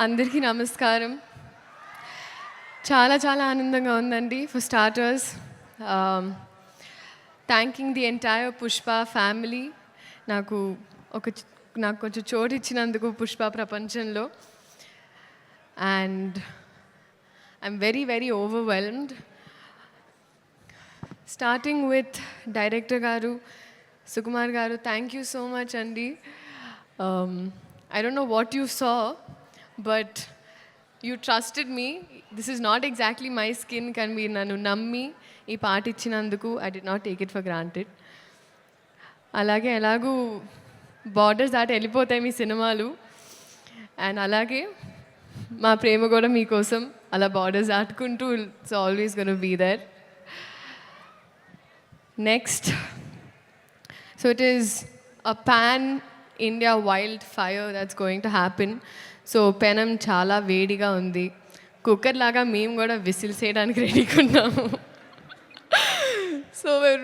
అందరికీ నమస్కారం. చాలా చాలా ఆనందంగా ఉందండి. For starters thanking the entire Pushpa family నాకు కొంచెం చోటు ఇచ్చినందుకు పుష్ప ప్రపంచంలో. And I'm very very overwhelmed. Starting with director గారు సుకుమార్ గారు, థ్యాంక్ యూ సో మచ్ అండి. I don't know what you saw, but you trusted me. This is not exactly my skin, can be nanu nammi ee part ichinanduku I did not take it for granted. Alage elagu borders daati ellipotayi mee cinemalu, and alage మా ప్రేమ కూడా మీకోసం అలా borders దాటుకుంటూ it's always gonna be there. Next, so it is a pan India wild fire that's going to happen. So పెనం చాలా వేడిగా ఉంది. Cooker లాగా మేము కూడా విసిల్స్ వేయడానికి రెడీగా ఉన్నాము. సో we're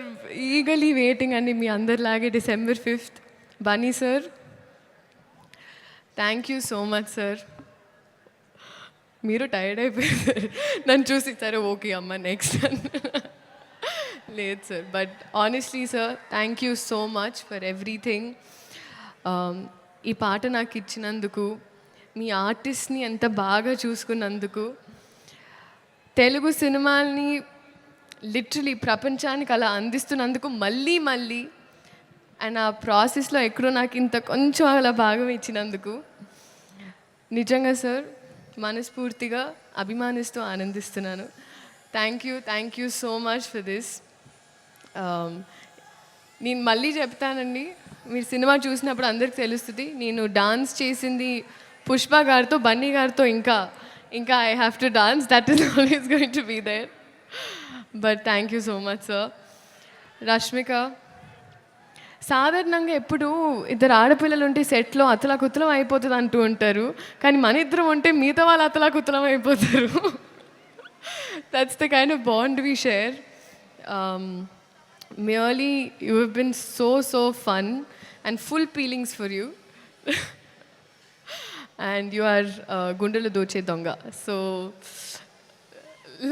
eagerly waiting అండి మీ అందరిలాగే December 5th. Bunny sir, thank you so much sir. మీరు టైర్డ్ అయిపోయారు నన్ను చూసి, సరే ఓకే అమ్మ నెక్స్ట్ లేదు sir. But honestly sir, thank you so much for everything. ఈ పాట నాకు ఇచ్చినందుకు, మీ ఆర్టిస్ట్ని ఎంత బాగా చూసుకున్నందుకు, తెలుగు సినిమాల్ని లిటరలీ ప్రపంచానికి అలా అందిస్తున్నందుకు మళ్ళీ మళ్ళీ, అండ్ ఆ ప్రాసెస్లో ఎక్కడో నాకు ఇంత కొంచెం అలా భాగం ఇచ్చినందుకు నిజంగా సార్ మనస్ఫూర్తిగా అభిమానిస్తూ ఆనందిస్తున్నాను. Thank you so much for this. నేను మళ్ళీ చెప్తానండి, మీరు సినిమా చూసినప్పుడు అందరికి తెలుస్తుంది నేను డాన్స్ చేసింది పుష్ప గారితో, బన్నీ గారితో. ఇంకా I have to dance, that is always going to be there. But thank you so much sir. Rashmika, సాధారణంగా ఎప్పుడు ఇద్దరు ఆడపిల్లలు ఉంటే సెట్లో అతలాకుతలం అయిపోతుంది అంటూ ఉంటారు, కానీ మన ఇద్దరం ఉంటే మిగతా వాళ్ళు అతలాకుతలం అయిపోతారు. That's the kind of bond we share. merely you have been so fun and full feelings for you. And you are gundelu doche donga, so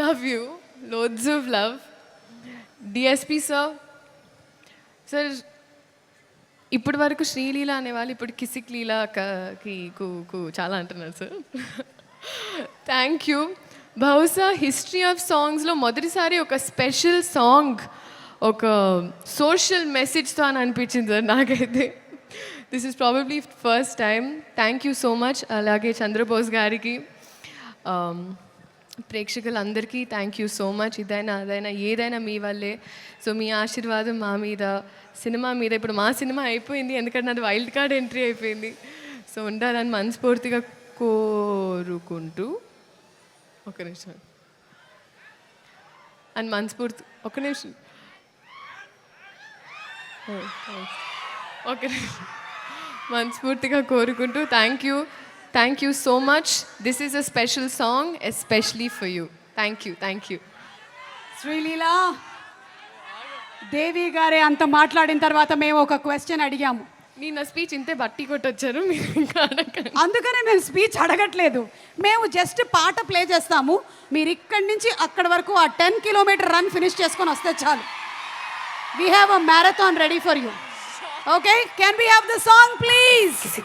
love you, loads of love. DSP sir, ఇప్పటి వరకు శ్రీలీల అనేవాళ్ళు ఇప్పుడు కిసిక్ లీలా కు చాలా అంటున్నారు sir. Thank you. బహుశా history of సాంగ్స్లో మొదటిసారి ఒక స్పెషల్ సాంగ్ ఒక సోషల్ మెసేజ్తో అని అనిపించింది సార్ నాకైతే. This is probably first time. Thank you so much. అలాగే చంద్రబోస్ గారికి, ప్రేక్షకులందరికీ థ్యాంక్ యూ సో మచ్. ఇదైనా అదైనా ఏదైనా మీ వల్లే. సో మీ ఆశీర్వాదం మా మీద, సినిమా మీద. ఇప్పుడు మా సినిమా అయిపోయింది, ఎందుకంటే నాది వైల్డ్ కార్డ్ ఎంట్రీ అయిపోయింది. సో ఉండాలని మనస్ఫూర్తిగా కోరుకుంటూ, ఒక నిమిషం అని మనస్ఫూర్తి, ఒక నిమిషం మనస్ఫూర్తిగా కోరుకుంటూ thank you so much. This is a special song especially for you. Thank you. Sreeleela Devi గారే అంత మాట్లాడిన తర్వాత మేము ఒక క్వశ్చన్ అడిగాము. నేను నా స్పీచ్ ఇంతే బట్టి కొట్టొచ్చారు మీరు, ఇంకా అందుకనే మేము స్పీచ్ అడగట్లేదు. మేము జస్ట్ పాట ప్లే చేస్తాము, మీరు ఇక్కడి నుంచి అక్కడి వరకు ఆ 10 కిలోమీటర్ రన్ ఫినిష్ చేసుకొని వస్తే చాలు. We have a marathon ready for you. Okay? Can we have the song, please?